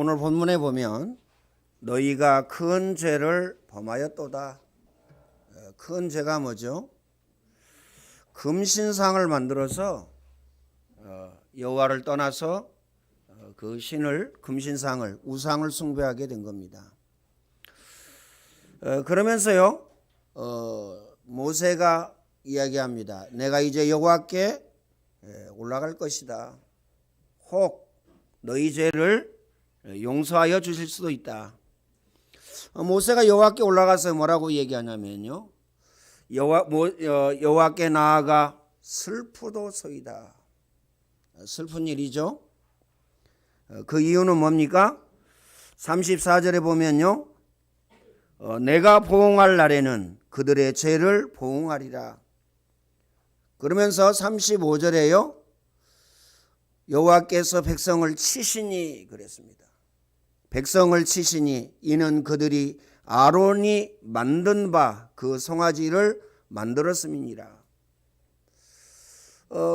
오늘 본문에 보면 너희가 큰 죄를 범하였도다. 큰 죄가 뭐죠? 금신상을 만들어서 여호와를 떠나서 그 신을, 금신상을, 우상을 숭배하게 된 겁니다. 그러면서요 모세가 이야기합니다. 내가 이제 여호와께 올라갈 것이다. 혹 너희 죄를 용서하여 주실 수도 있다. 모세가 여호와께 올라가서 뭐라고 얘기하냐면요, 여호와께 나아가 슬프도소이다. 슬픈 일이죠. 그 이유는 뭡니까? 34절에 보면요, 내가 보응할 날에는 그들의 죄를 보응하리라. 그러면서 35절에요, 여호와께서 백성을 치시니 그랬습니다. 백성을 치시니 이는 그들이 아론이 만든 바 그 송아지를 만들었음이니라.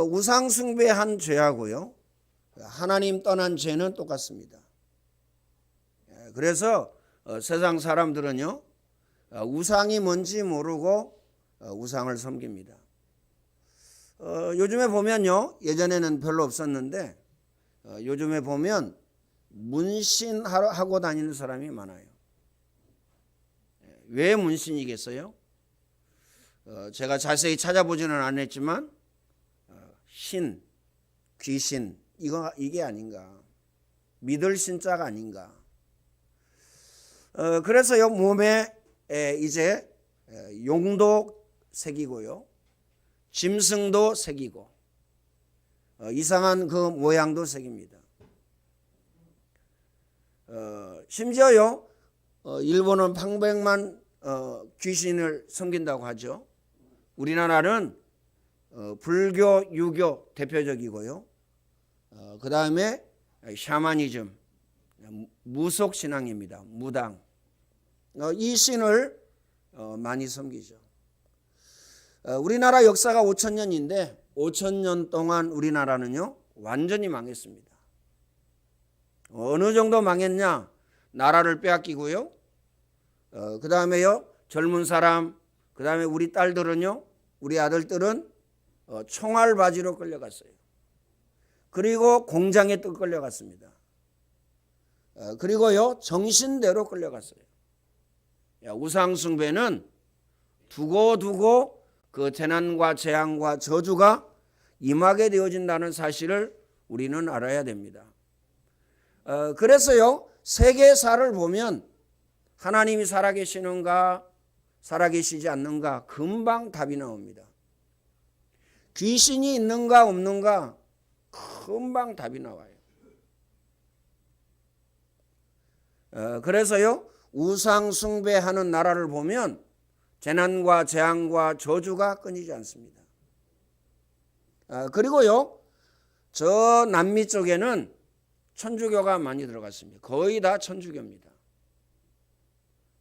우상 숭배한 죄하고요, 하나님 떠난 죄는 똑같습니다. 그래서 세상 사람들은요 우상이 뭔지 모르고 우상을 섬깁니다. 요즘에 보면요, 예전에는 별로 없었는데 요즘에 보면 문신하고 다니는 사람이 많아요. 왜 문신이겠어요? 제가 자세히 찾아보지는 않았지만 신, 귀신 이게 아닌가, 믿을 신자가 아닌가. 그래서요 몸에 이제 용도 새기고요, 짐승도 새기고 이상한 그 모양도 새깁니다. 심지어요 일본은 방백만 귀신을 섬긴다고 하죠. 우리나라는 불교, 유교 대표적이고요. 그 다음에 샤머니즘, 무속신앙입니다. 무당. 이 신을 많이 섬기죠. 우리나라 역사가 5,000년인데 5,000년 동안 우리나라는요 완전히 망했습니다. 어느 정도 망했냐? 나라를 빼앗기고요, 그 다음에요 젊은 사람, 그 다음에 우리 딸들은요, 우리 아들들은 총알바지로 끌려갔어요. 그리고 공장에 또 끌려갔습니다. 그리고요 정신대로 끌려갔어요. 우상숭배는 두고두고 그 재난과 재앙과 저주가 임하게 되어진다는 사실을 우리는 알아야 됩니다. 그래서요 세계사를 보면 하나님이 살아계시는가 살아계시지 않는가 금방 답이 나옵니다. 귀신이 있는가 없는가 금방 답이 나와요. 그래서요 우상 숭배하는 나라를 보면 재난과 재앙과 저주가 끊이지 않습니다. 그리고요 저 남미 쪽에는 천주교가 많이 들어갔습니다. 거의 다 천주교입니다.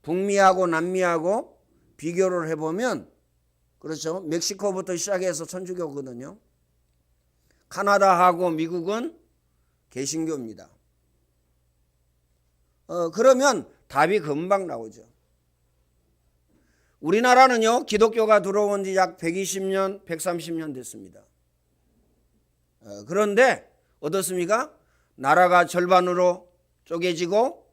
북미하고 남미하고 비교를 해보면, 그렇죠, 멕시코부터 시작해서 천주교거든요. 카나다하고 미국은 개신교입니다. 그러면 답이 금방 나오죠. 우리나라는요 기독교가 들어온 지 약 120년, 130년 됐습니다. 그런데 어떻습니까? 나라가 절반으로 쪼개지고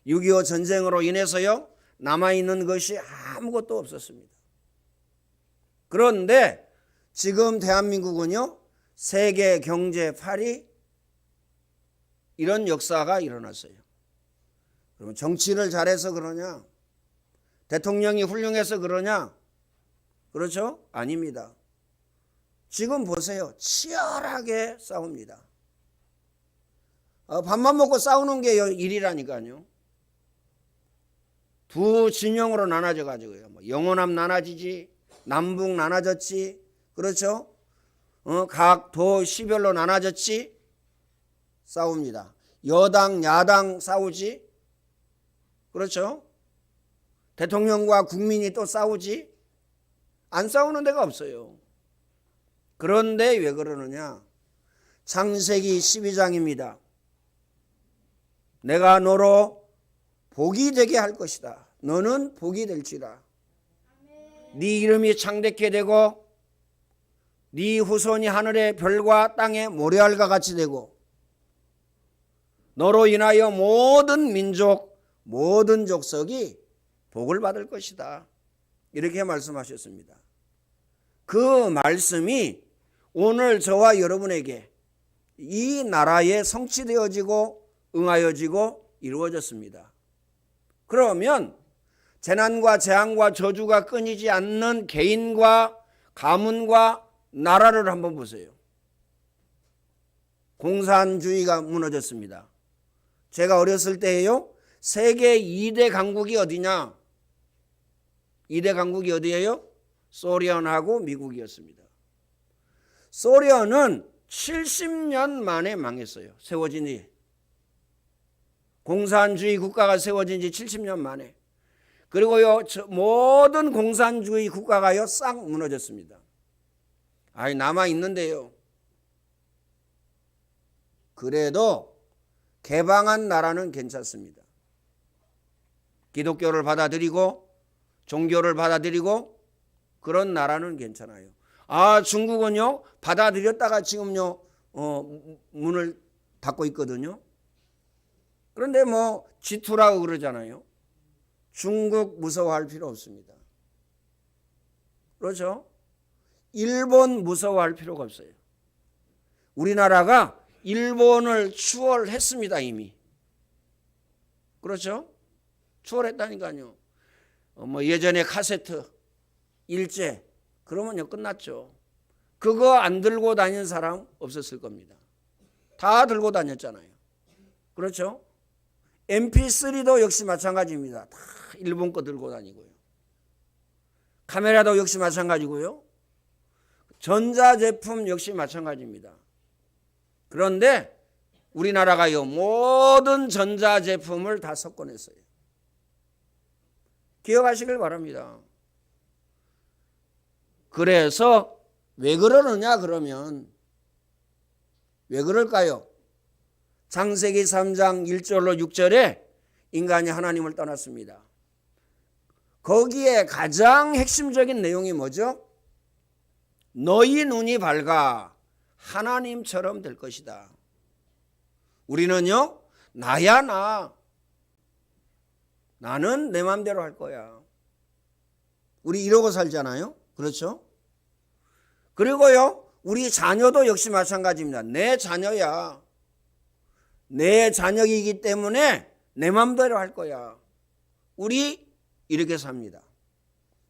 6.25 전쟁으로 인해서요 남아있는 것이 아무것도 없었습니다. 그런데 지금 대한민국은요 세계 경제 8위 이런 역사가 일어났어요. 그러면 정치를 잘해서 그러냐? 대통령이 훌륭해서 그러냐? 그렇죠? 아닙니다. 지금 보세요. 치열하게 싸웁니다. 밥만 먹고 싸우는 게 일이라니까요. 두 진영으로 나눠져 가지고요. 영호남 나눠지지, 남북 나눠졌지, 그렇죠? 각 도 시별로 나눠졌지, 싸웁니다. 여당, 야당 싸우지, 그렇죠? 대통령과 국민이 또 싸우지, 안 싸우는 데가 없어요. 그런데 왜 그러느냐? 창세기 12장입니다. 내가 너로 복이 되게 할 것이다. 너는 복이 될지라. 네 이름이 창대케 되고 네 후손이 하늘의 별과 땅의 모래알과 같이 되고 너로 인하여 모든 민족 모든 족속이 복을 받을 것이다. 이렇게 말씀하셨습니다. 그 말씀이 오늘 저와 여러분에게 이 나라에 성취되어지고 응하여지고 이루어졌습니다. 그러면 재난과 재앙과 저주가 끊이지 않는 개인과 가문과 나라를 한번 보세요. 공산주의가 무너졌습니다. 제가 어렸을 때에요, 세계 2대 강국이 어디냐? 2대 강국이 어디예요? 소련하고 미국이었습니다. 소련은 70년 만에 망했어요. 세워진 지. 공산주의 국가가 세워진 지 70년 만에. 그리고요, 모든 공산주의 국가가요, 싹 무너졌습니다. 아니, 남아있는데요. 그래도 개방한 나라는 괜찮습니다. 기독교를 받아들이고 종교를 받아들이고 그런 나라는 괜찮아요. 아, 중국은요, 받아들였다가 지금요, 문을 닫고 있거든요. 그런데 뭐 G2라고 그러잖아요. 중국 무서워할 필요 없습니다. 그렇죠? 일본 무서워할 필요가 없어요. 우리나라가 일본을 추월했습니다, 이미. 그렇죠? 추월했다니까요. 뭐 예전에 카세트, 일제, 그러면요 끝났죠. 그거 안 들고 다니는 사람 없었을 겁니다. 다 들고 다녔잖아요. 그렇죠? MP3도 역시 마찬가지입니다. 다 일본 거 들고 다니고요. 카메라도 역시 마찬가지고요. 전자제품 역시 마찬가지입니다. 그런데 우리나라가요, 모든 전자제품을 다 섞어냈어요. 기억하시길 바랍니다. 그래서 왜 그러느냐 그러면 왜 그럴까요? 창세기 3장 1절로 6절에 인간이 하나님을 떠났습니다. 거기에 가장 핵심적인 내용이 뭐죠? 너희 눈이 밝아 하나님처럼 될 것이다. 우리는요, 나야 나. 나는 내 마음대로 할 거야. 우리 이러고 살잖아요. 그렇죠? 그리고요, 우리 자녀도 역시 마찬가지입니다. 내 자녀야. 내 자녀이기 때문에 내 마음대로 할 거야. 우리 이렇게 삽니다.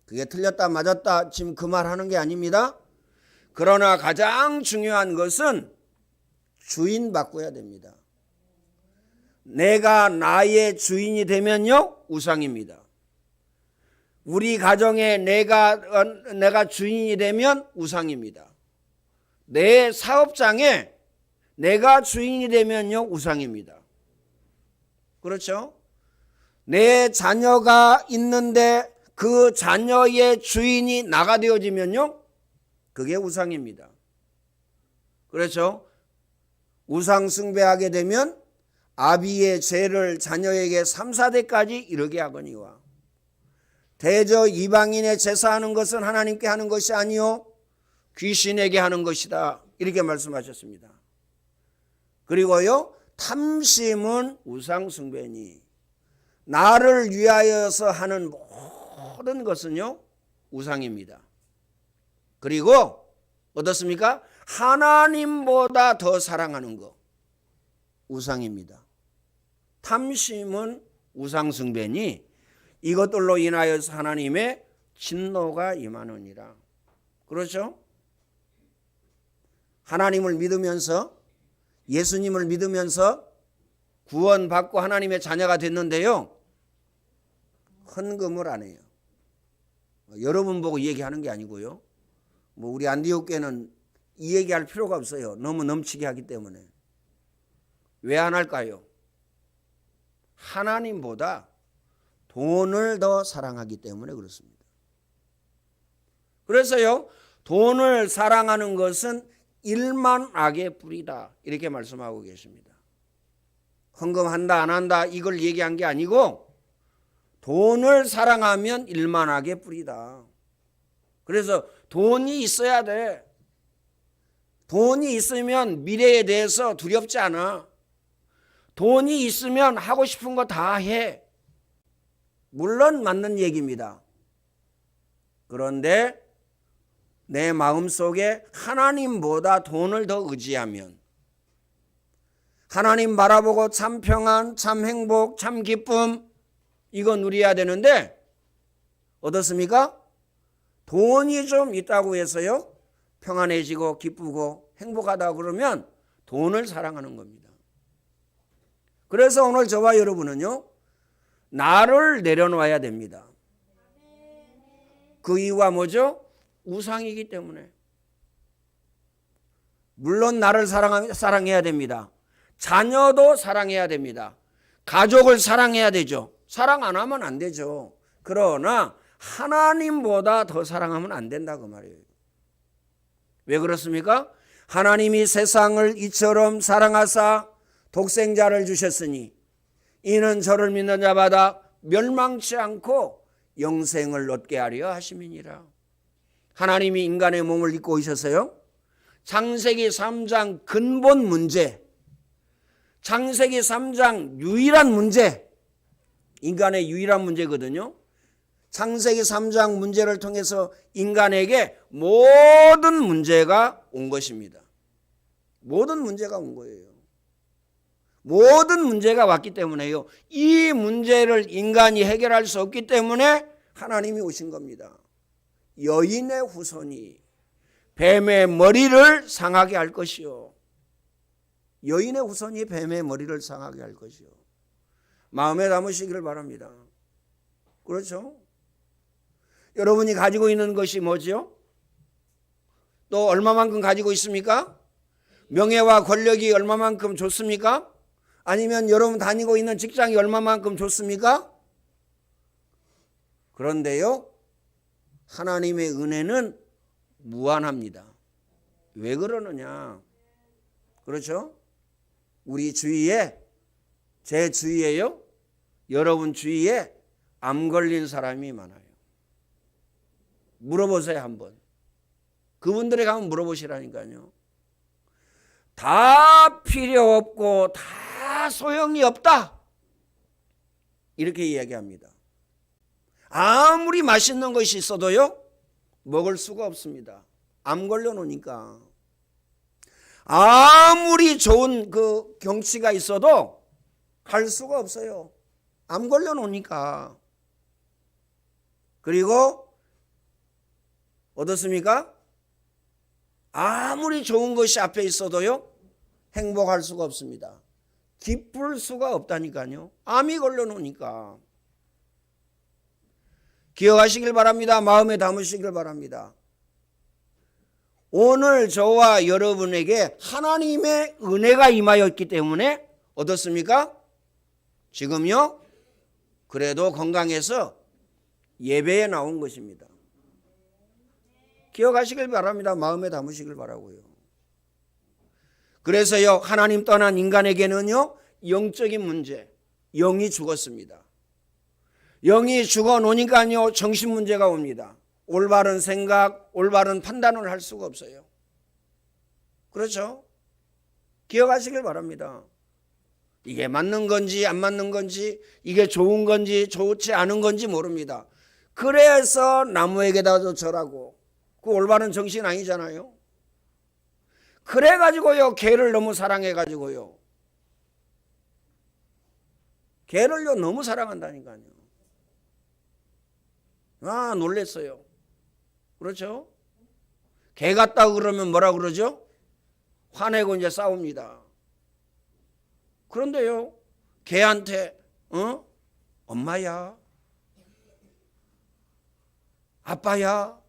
그게 틀렸다 맞았다 지금 그 말 하는 게 아닙니다. 그러나 가장 중요한 것은 주인 바꿔야 됩니다. 내가 나의 주인이 되면요, 우상입니다. 우리 가정에 내가 주인이 되면 우상입니다. 내 사업장에 내가 주인이 되면요, 우상입니다. 그렇죠? 내 자녀가 있는데 그 자녀의 주인이 나가 되어지면요, 그게 우상입니다. 그렇죠? 우상 숭배하게 되면 아비의 죄를 자녀에게 3, 4대까지 이르게 하거니와 대저 이방인의 제사하는 것은 하나님께 하는 것이 아니요 귀신에게 하는 것이다. 이렇게 말씀하셨습니다. 그리고요, 탐심은 우상 숭배니 나를 위하여서 하는 모든 것은요, 우상입니다. 그리고 어떻습니까? 하나님보다 더 사랑하는 것, 우상입니다. 탐심은 우상 숭배니 이것들로 인하여서 하나님의 진노가 임하느니라. 그렇죠? 하나님을 믿으면서 예수님을 믿으면서 구원받고 하나님의 자녀가 됐는데요, 헌금을 안 해요. 여러분 보고 이 얘기하는 게 아니고요. 뭐 우리 안디옥교회는 이 얘기할 필요가 없어요. 너무 넘치게 하기 때문에. 왜 안 할까요? 하나님보다 돈을 더 사랑하기 때문에 그렇습니다. 그래서요, 돈을 사랑하는 것은 일만 악의 뿌리다, 이렇게 말씀하고 계십니다. 헌금한다 안 한다 이걸 얘기한 게 아니고 돈을 사랑하면 일만하게 뿌리다. 그래서 돈이 있어야 돼. 돈이 있으면 미래에 대해서 두렵지 않아. 돈이 있으면 하고 싶은 거 다 해. 물론 맞는 얘기입니다. 그런데 내 마음속에 하나님보다 돈을 더 의지하면 하나님 바라보고 참 평안, 참 행복, 참 기쁨 이거 누려야 되는데 어떻습니까? 돈이 좀 있다고 해서요 평안해지고 기쁘고 행복하다 그러면 돈을 사랑하는 겁니다. 그래서 오늘 저와 여러분은요 나를 내려놓아야 됩니다. 그 이유가 뭐죠? 우상이기 때문에. 물론 나를 사랑해야 됩니다. 자녀도 사랑해야 됩니다. 가족을 사랑해야 되죠. 사랑 안 하면 안 되죠. 그러나 하나님보다 더 사랑하면 안 된다 그 말이에요. 왜 그렇습니까? 하나님이 세상을 이처럼 사랑하사 독생자를 주셨으니 이는 저를 믿는 자마다 멸망치 않고 영생을 얻게 하려 하심이니라. 하나님이 인간의 몸을 입고 오셨어요. 창세기 3장 근본 문제, 창세기 3장 유일한 문제, 인간의 유일한 문제거든요. 창세기 3장 문제를 통해서 인간에게 모든 문제가 온 것입니다. 모든 문제가 온 거예요. 모든 문제가 왔기 때문에요. 이 문제를 인간이 해결할 수 없기 때문에 하나님이 오신 겁니다. 여인의 후손이 뱀의 머리를 상하게 할 것이요. 여인의 후손이 뱀의 머리를 상하게 할 것이요. 마음에 담으시기를 바랍니다. 그렇죠? 여러분이 가지고 있는 것이 뭐죠? 또 얼마만큼 가지고 있습니까? 명예와 권력이 얼마만큼 좋습니까? 아니면 여러분 다니고 있는 직장이 얼마만큼 좋습니까? 그런데요, 하나님의 은혜는 무한합니다. 왜 그러느냐? 그렇죠? 우리 주위에, 제 주위에요, 여러분 주위에 암 걸린 사람이 많아요. 물어보세요, 한번. 그분들에게 한번 물어보시라니까요. 다 필요 없고 다 소용이 없다. 이렇게 이야기합니다. 아무리 맛있는 것이 있어도요, 먹을 수가 없습니다. 암 걸려 놓으니까. 아무리 좋은 그 경치가 있어도 갈 수가 없어요. 암 걸려 놓으니까. 그리고 어떻습니까? 아무리 좋은 것이 앞에 있어도요, 행복할 수가 없습니다. 기쁠 수가 없다니까요. 암이 걸려 놓으니까. 기억하시길 바랍니다. 마음에 담으시길 바랍니다. 오늘 저와 여러분에게 하나님의 은혜가 임하였기 때문에 어떻습니까? 지금요, 그래도 건강해서 예배에 나온 것입니다. 기억하시길 바랍니다. 마음에 담으시길 바라고요. 그래서요, 하나님 떠난 인간에게는요, 영적인 문제, 영이 죽었습니다. 영이 죽어 놓으니까요, 정신 문제가 옵니다. 올바른 생각, 올바른 판단을 할 수가 없어요. 그렇죠? 기억하시길 바랍니다. 이게 맞는 건지 안 맞는 건지, 이게 좋은 건지 좋지 않은 건지 모릅니다. 그래서 나무에게다도 절하고, 그 올바른 정신 아니잖아요. 그래가지고요, 개를 너무 사랑해가지고요, 개를요 너무 사랑한다니까요. 아, 놀랬어요. 그렇죠? 개 같다 그러면 뭐라 그러죠? 화내고 이제 싸웁니다. 그런데요, 개한테 엄마야, 아빠야,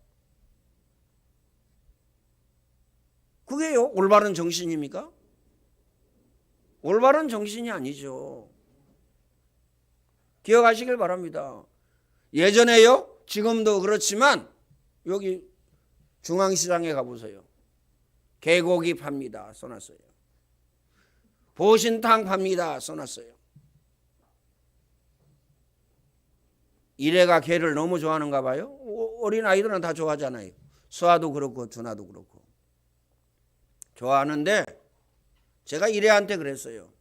그게요 올바른 정신입니까? 올바른 정신이 아니죠. 기억하시길 바랍니다. 예전에요, 지금도 그렇지만 여기 중앙시장에 가보세요. 개고기 팝니다. 써놨어요. 보신탕 팝니다 써놨어요. 이래가 개를 너무 좋아하는가 봐요. 어린 아이들은 다 좋아하잖아요. 수아도 그렇고 준아도 그렇고 좋아하는데 제가 이래한테 그랬어요.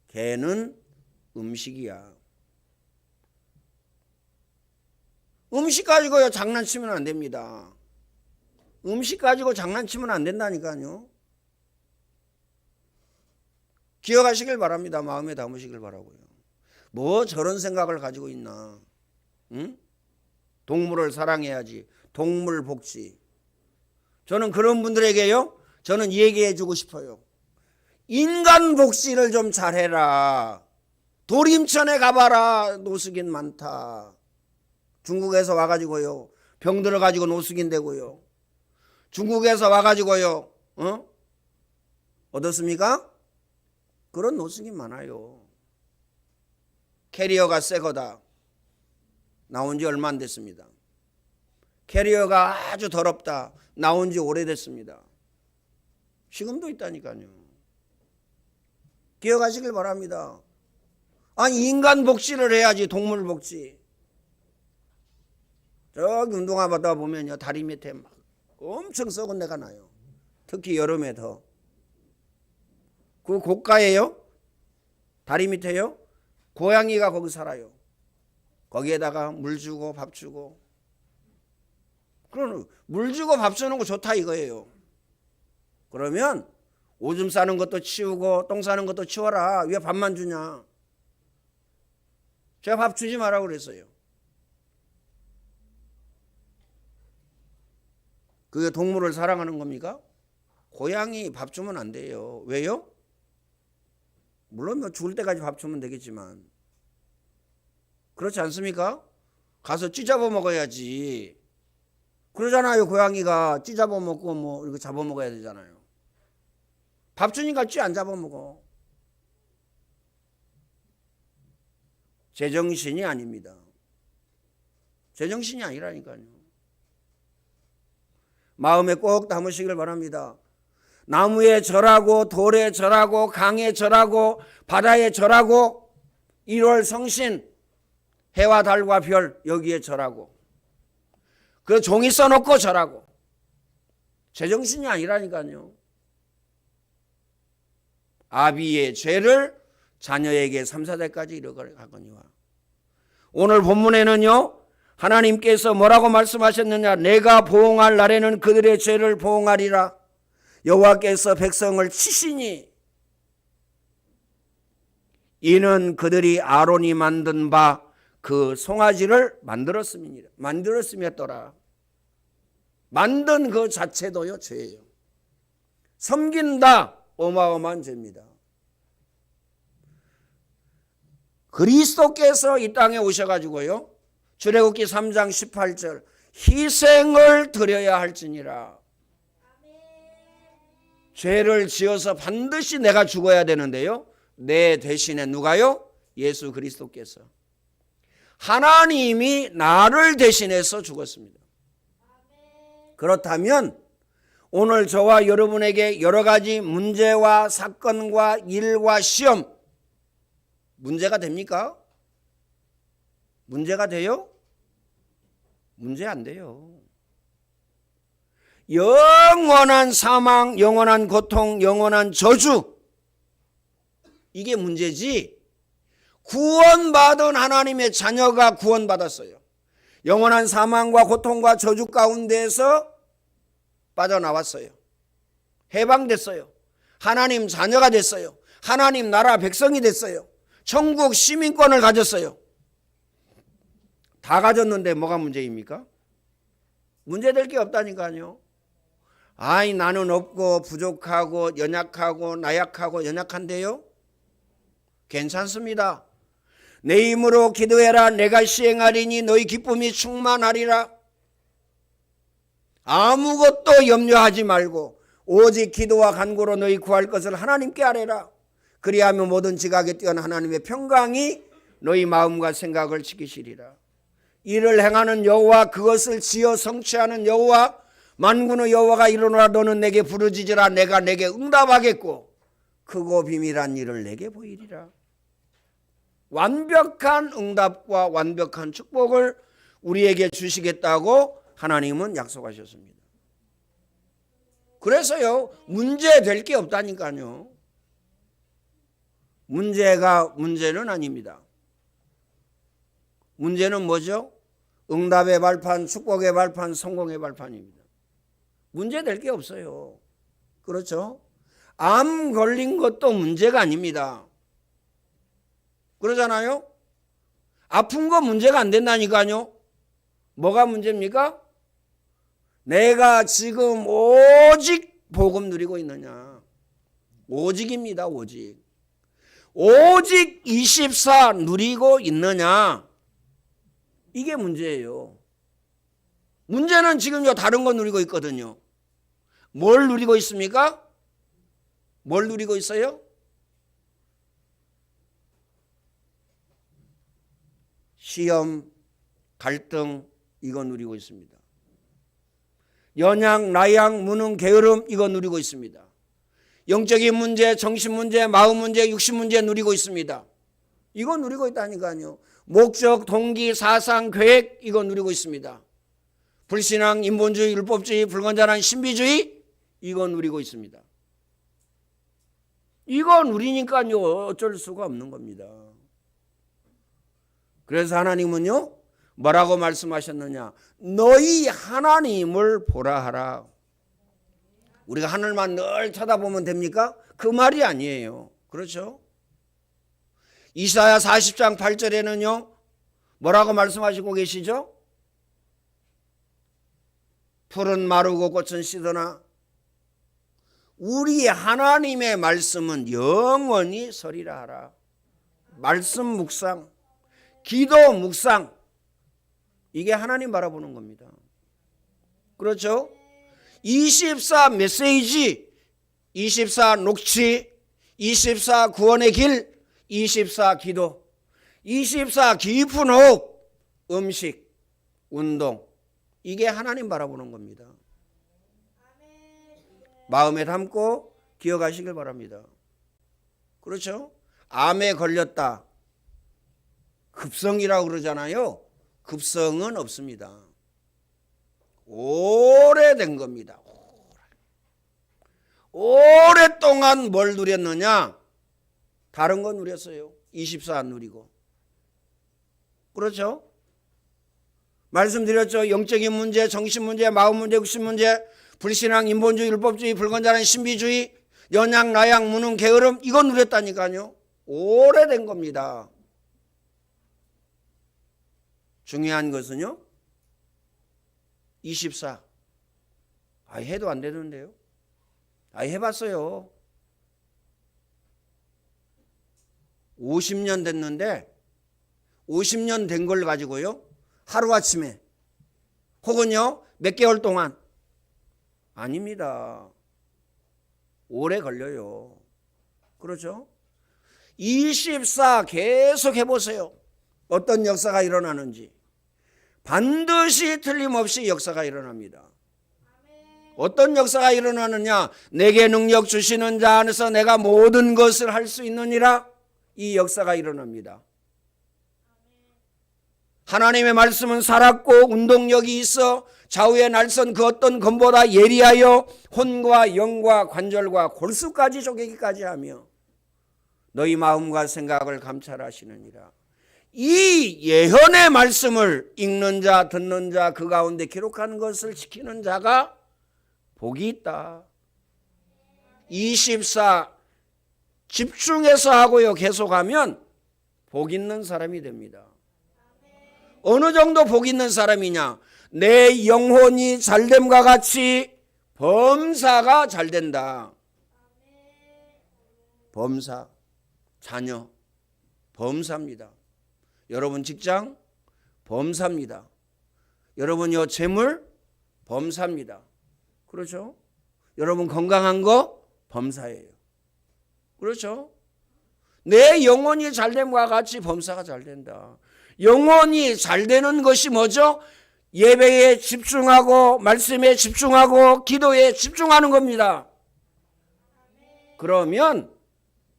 개는 음식이야. 음식 가지고요 장난치면 안 됩니다. 음식 가지고 장난치면 안 된다니까요. 기억하시길 바랍니다. 마음에 담으시길 바라고요. 뭐 저런 생각을 가지고 있나. 응? 동물을 사랑해야지. 동물 복지. 저는 그런 분들에게요. 저는 얘기해 주고 싶어요. 인간 복지를 좀 잘해라. 도림천에 가봐라. 노숙인 많다. 중국에서 와가지고요. 병 들어가지고 노숙인 되고요. 중국에서 와가지고요. 어떻습니까? 그런 노숙인 많아요. 캐리어가 새 거다. 나온 지 얼마 안 됐습니다. 캐리어가 아주 더럽다. 나온 지 오래됐습니다. 지금도 있다니까요. 기억하시길 바랍니다. 아니 인간 복지를 해야지 동물 복지. 저기 운동화 받다 보면요. 다리 밑에 막 엄청 썩은 데가 나요. 특히 여름에 더. 그 고가예요. 다리 밑에요. 고양이가 거기 살아요. 거기에다가 물 주고 밥 주고. 그럼 물 주고 밥 주는 거 좋다 이거예요. 그러면 오줌 싸는 것도 치우고 똥 싸는 것도 치워라. 왜 밥만 주냐. 제가 밥 주지 마라고 그랬어요. 그게 동물을 사랑하는 겁니까? 고양이 밥 주면 안 돼요. 왜요? 물론 뭐 죽을 때까지 밥 주면 되겠지만 그렇지 않습니까? 가서 찌잡아 먹어야지. 그러잖아요. 고양이가 찌잡아 먹고 뭐 이렇게 잡아 먹어야 되잖아요. 밥 주니까 찌 안 잡아 먹어. 제정신이 아닙니다. 제정신이 아니라니까요. 마음에 꼭 담으시길 바랍니다. 나무에 절하고 돌에 절하고 강에 절하고 바다에 절하고 1월 성신 해와 달과 별 여기에 절하고 그 종이 써놓고 절하고 제정신이 아니라니까요. 아비의 죄를 자녀에게 3, 4대까지 이르거니와. 오늘 본문에는요. 하나님께서 뭐라고 말씀하셨느냐. 내가 보응할 날에는 그들의 죄를 보응하리라. 여호와께서 백성을 치시니 이는 그들이 아론이 만든 바 그 송아지를 만들었음이었더라. 만든 그 자체도요 죄예요. 섬긴다 어마어마한 죄입니다. 그리스도께서 이 땅에 오셔가지고요 출애굽기 3장 18절 희생을 드려야 할지니라. 죄를 지어서 반드시 내가 죽어야 되는데요 내 대신에 누가요? 예수 그리스도께서 하나님이 나를 대신해서 죽었습니다. 그렇다면 오늘 저와 여러분에게 여러 가지 문제와 사건과 일과 시험 문제가 됩니까? 문제가 돼요? 문제 안 돼요. 영원한 사망, 영원한 고통, 영원한 저주 이게 문제지 구원받은 하나님의 자녀가 구원받았어요. 영원한 사망과 고통과 저주 가운데에서 빠져나왔어요. 해방됐어요. 하나님 자녀가 됐어요. 하나님 나라 백성이 됐어요. 천국 시민권을 가졌어요. 다 가졌는데 뭐가 문제입니까? 문제될 게 없다니까요. 아이 나는 없고 부족하고 연약하고 나약하고 연약한데요. 괜찮습니다. 내 힘으로 기도해라. 내가 시행하리니 너희 기쁨이 충만하리라. 아무것도 염려하지 말고 오직 기도와 간구로 너희 구할 것을 하나님께 아뢰라. 그리하면 모든 지각에 뛰어난 하나님의 평강이 너희 마음과 생각을 지키시리라. 이를 행하는 여호와 그것을 지어 성취하는 여호와 만군의 여호와가 이르노라. 너는 내게 부르짖으라. 내가 내게 응답하겠고 크고 비밀한 일을 내게 보이리라. 완벽한 응답과 완벽한 축복을 우리에게 주시겠다고 하나님은 약속하셨습니다. 그래서요, 문제될 게 없다니까요. 문제는 아닙니다. 문제는 뭐죠? 응답의 발판, 축복의 발판, 성공의 발판입니다. 문제될 게 없어요. 그렇죠? 암 걸린 것도 문제가 아닙니다. 그러잖아요? 아픈 거 문제가 안 된다니까요. 뭐가 문제입니까? 내가 지금 오직 복음 누리고 있느냐. 오직입니다. 오직 24 누리고 있느냐. 이게 문제예요. 문제는 지금요 다른 거 누리고 있거든요. 뭘 누리고 있습니까? 뭘 누리고 있어요? 시험, 갈등, 이거 누리고 있습니다. 연약, 나약, 무능, 게으름, 이거 누리고 있습니다. 영적인 문제, 정신 문제, 마음 문제, 육신 문제 누리고 있습니다. 이거 누리고 있다니까요. 목적, 동기, 사상, 계획, 이거 누리고 있습니다. 불신앙, 인본주의, 율법주의, 불건전한 신비주의, 이거 누리고 있습니다. 이거 누리니까요 어쩔 수가 없는 겁니다. 그래서 하나님은요 뭐라고 말씀하셨느냐. 너희 하나님을 보라 하라. 우리가 하늘만 늘 쳐다보면 됩니까? 그 말이 아니에요. 그렇죠? 이사야 40장 8절에는요 뭐라고 말씀하시고 계시죠? 풀은 마르고 꽃은 시드나 우리 하나님의 말씀은 영원히 서리라 하라. 말씀 묵상, 기도 묵상, 이게 하나님 바라보는 겁니다. 그렇죠? 24 메시지, 24 녹취, 24 구원의 길, 24 기도, 24 깊은 호흡, 음식, 운동, 이게 하나님 바라보는 겁니다. 마음에 담고 기억하시길 바랍니다. 그렇죠? 암에 걸렸다. 급성이라고 그러잖아요. 급성은 없습니다. 오래된 겁니다. 오랫동안 뭘 누렸느냐? 다른 거 누렸어요. 24 안 누리고. 그렇죠? 말씀드렸죠. 영적인 문제, 정신 문제, 마음 문제, 육신 문제, 불신앙, 인본주의, 율법주의, 불건전한 신비주의, 연약, 나약, 무능, 게으름, 이거 누렸다니까요. 오래된 겁니다. 중요한 것은요 24. 해도 안 되는데요. 해봤어요. 50년 됐는데 50년 된 걸 가지고요 하루아침에 혹은요 몇 개월 동안 아닙니다. 오래 걸려요. 그렇죠? 24 계속 해보세요. 어떤 역사가 일어나는지. 반드시 틀림없이 역사가 일어납니다. 어떤 역사가 일어나느냐? 내게 능력 주시는 자 안에서 내가 모든 것을 할 수 있느니라. 이 역사가 일어납니다. 하나님의 말씀은 살았고 운동력이 있어 좌우의 날선 그 어떤 검보다 예리하여 혼과 영과 관절과 골수까지 쪼개기까지 하며 너희 마음과 생각을 감찰하시느니라. 이 예언의 말씀을 읽는 자, 듣는 자, 그 가운데 기록하는 것을 지키는 자가 복이 있다. 24 집중해서 하고요 계속하면 복 있는 사람이 됩니다. 어느 정도 복 있는 사람이냐? 내 영혼이 잘됨과 같이 범사가 잘된다. 범사, 자녀, 범사입니다. 여러분 직장, 범사입니다. 여러분요 재물, 범사입니다. 그렇죠? 여러분 건강한 거, 범사예요. 그렇죠? 내 영혼이 잘됨과 같이 범사가 잘된다. 영혼이 잘되는 것이 뭐죠? 예배에 집중하고 말씀에 집중하고 기도에 집중하는 겁니다. 그러면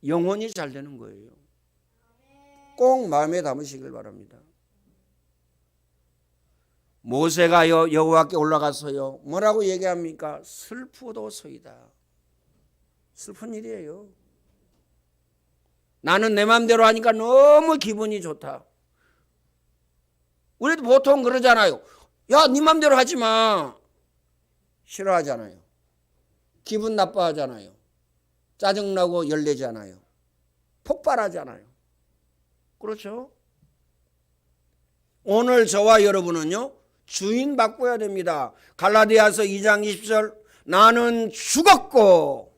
영혼이 잘 되는 거예요. 꼭 마음에 담으시길 바랍니다. 모세가 여호와께 올라가서요 뭐라고 얘기합니까? 슬프도소이다. 슬픈 일이에요. 나는 내 마음대로 하니까 너무 기분이 좋다. 우리도 보통 그러잖아요. 야, 네 마음대로 하지 마. 싫어하잖아요. 기분 나빠하잖아요. 짜증나고 열내잖아요. 폭발하잖아요. 그렇죠? 오늘 저와 여러분은요 주인 바꿔야 됩니다. 갈라디아서 2장 20절 나는 죽었고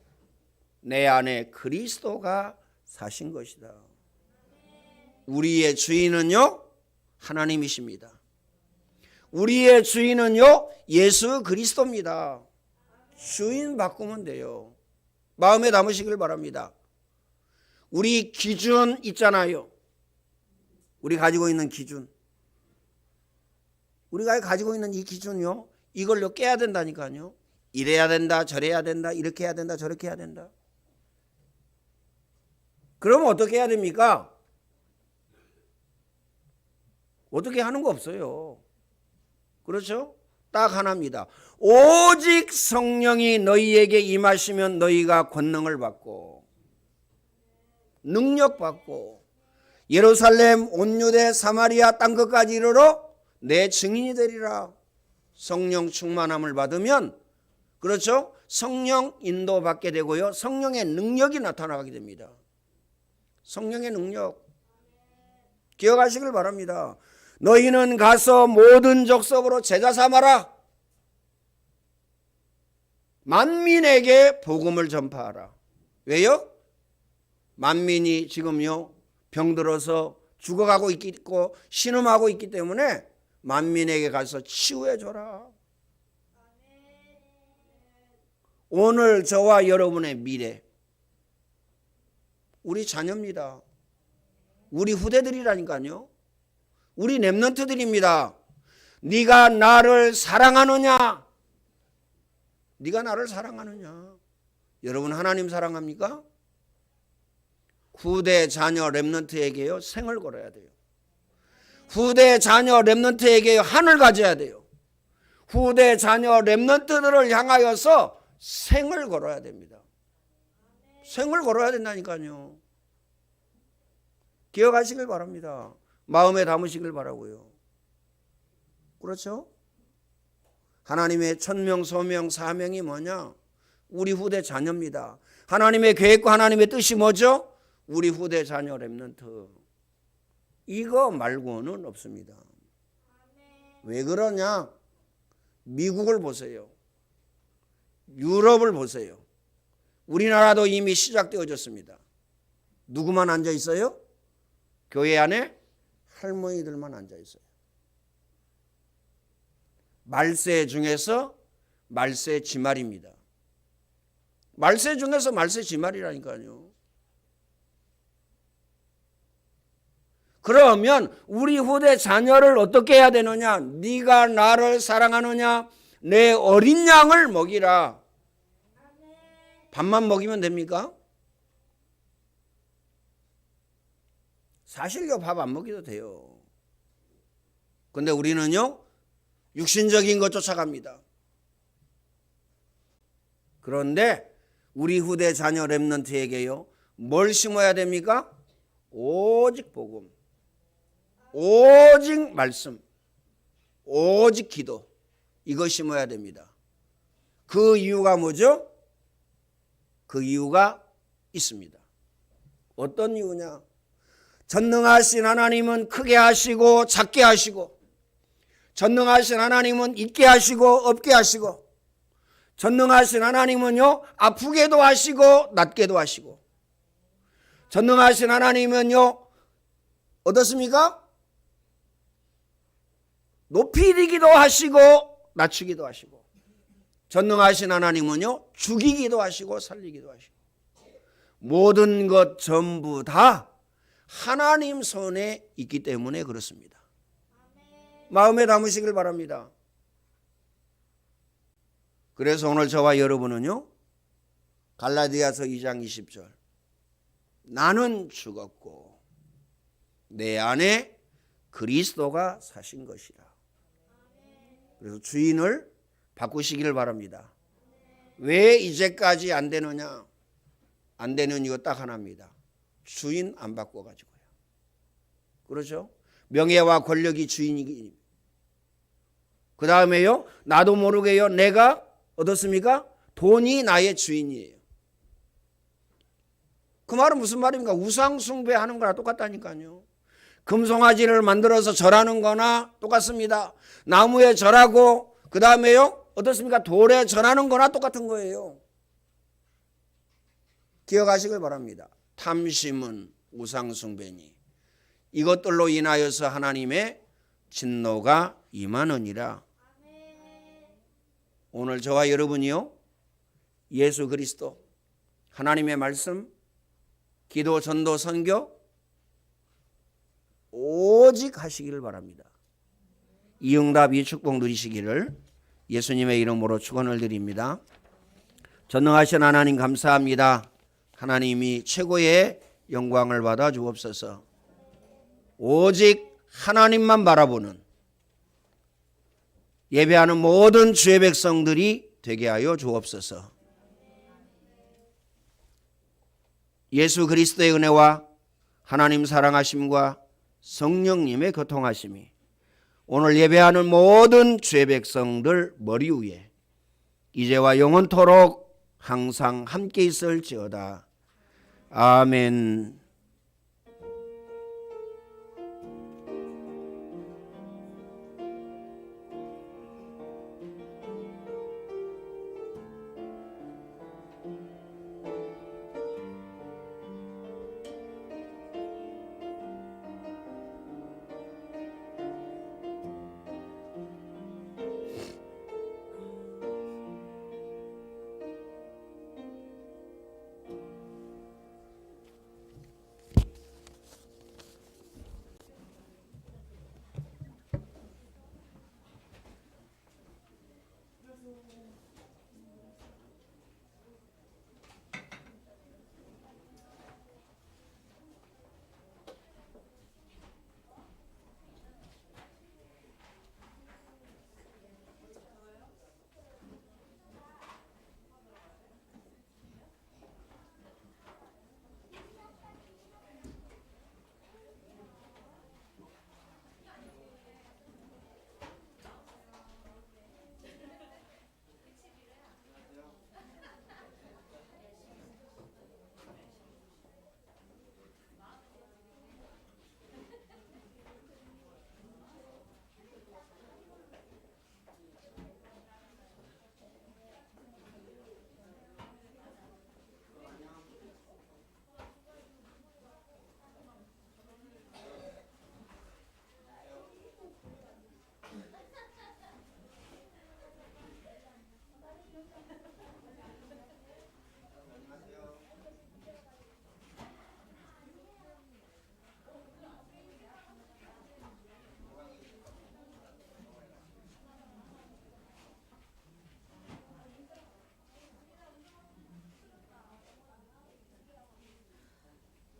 내 안에 그리스도가 사신 것이다. 우리의 주인은요 하나님이십니다. 우리의 주인은요 예수 그리스도입니다. 주인 바꾸면 돼요. 마음에 담으시길 바랍니다. 우리 기준 있잖아요. 우리 가지고 있는 기준. 우리가 가지고 있는 이 기준요 이걸로 깨야 된다니까요. 이래야 된다 저래야 된다 이렇게 해야 된다 저렇게 해야 된다. 그러면 어떻게 해야 됩니까? 어떻게 하는 거 없어요. 그렇죠? 딱 하나입니다. 오직 성령이 너희에게 임하시면 너희가 권능을 받고 능력 받고 예루살렘 온 유대 사마리아 땅끝까지 이르러 내 증인이 되리라. 성령 충만함을 받으면 그렇죠? 성령 인도받게 되고요. 성령의 능력이 나타나게 됩니다. 성령의 능력 기억하시길 바랍니다. 너희는 가서 모든 족속으로 제자 삼아라. 만민에게 복음을 전파하라. 왜요? 만민이 지금요 병들어서 죽어가고 있고 신음하고 있기 때문에 만민에게 가서 치유해 줘라. 오늘 저와 여러분의 미래 우리 자녀입니다. 우리 후대들이라니까요. 우리 렘넌트들입니다. 네가 나를 사랑하느냐? 네가 나를 사랑하느냐? 여러분 하나님 사랑합니까? 후대 자녀 렘넌트에게요 생을 걸어야 돼요. 후대 자녀 렘넌트에게 하늘 가져야 돼요. 후대 자녀 렘넌트들을 향하여서 생을 걸어야 됩니다. 생을 걸어야 된다니까요. 기억하시길 바랍니다. 마음에 담으시길 바라고요. 그렇죠? 하나님의 천명, 소명, 사명이 뭐냐? 우리 후대 자녀입니다. 하나님의 계획과 하나님의 뜻이 뭐죠? 우리 후대 자녀 렘넌트. 이거 말고는 없습니다. 왜 그러냐? 미국을 보세요. 유럽을 보세요. 우리나라도 이미 시작되어졌습니다. 누구만 앉아 있어요? 교회 안에 할머니들만 앉아 있어요. 말세 중에서 말세 지말입니다. 말세 중에서 말세 지말이라니까요. 그러면 우리 후대 자녀를 어떻게 해야 되느냐? 네가 나를 사랑하느냐? 내 어린 양을 먹이라. 밥만 먹이면 됩니까? 사실요 밥 안 먹여도 돼요. 근데 우리는요 육신적인 것 쫓아갑니다. 그런데 우리 후대 자녀 렘넌트에게요 뭘 심어야 됩니까? 오직 복음, 오직 말씀, 오직 기도, 이거 심어야 됩니다. 그 이유가 뭐죠? 그 이유가 있습니다. 어떤 이유냐? 전능하신 하나님은 크게 하시고 작게 하시고, 전능하신 하나님은 있게 하시고 없게 하시고, 전능하신 하나님은요 아프게도 하시고 낫게도 하시고, 전능하신 하나님은요 어떻습니까? 높이기도 하시고 낮추기도 하시고, 전능하신 하나님은요 죽이기도 하시고 살리기도 하시고, 모든 것 전부 다 하나님 손에 있기 때문에 그렇습니다. 마음에 담으시길 바랍니다. 그래서 오늘 저와 여러분은요 갈라디아서 2장 20절 나는 죽었고 내 안에 그리스도가 사신 것이라. 그래서 주인을 바꾸시기를 바랍니다. 왜 이제까지 안 되느냐? 안 되는 이유 딱 하나입니다. 주인 안 바꿔가지고요. 그렇죠? 명예와 권력이 주인이기. 그 다음에요, 나도 모르게요, 내가 어떻습니까? 돈이 나의 주인이에요. 그 말은 무슨 말입니까? 우상 숭배하는 거랑 똑같다니까요. 금송아지를 만들어서 절하는 거나 똑같습니다. 나무에 절하고 그 다음에요, 어떻습니까? 돌에 절하는 거나 똑같은 거예요. 기억하시길 바랍니다. 탐심은 우상 숭배니 이것들로 인하여서 하나님의 진노가 임하느니라. 오늘 저와 여러분이요, 예수 그리스도, 하나님의 말씀, 기도, 전도, 선교 오직 하시기를 바랍니다. 이 응답, 이 축복 누리시기를 예수님의 이름으로 축원을 드립니다. 전능하신 하나님 감사합니다. 하나님이 최고의 영광을 받아 주옵소서. 오직 하나님만 바라보는 예배하는 모든 주의 백성들이 되게 하여 주옵소서. 예수 그리스도의 은혜와 하나님 사랑하심과 성령님의 교통하심이 오늘 예배하는 모든 주의 백성들 머리 위에 이제와 영원토록 항상 함께 있을지어다. 아멘.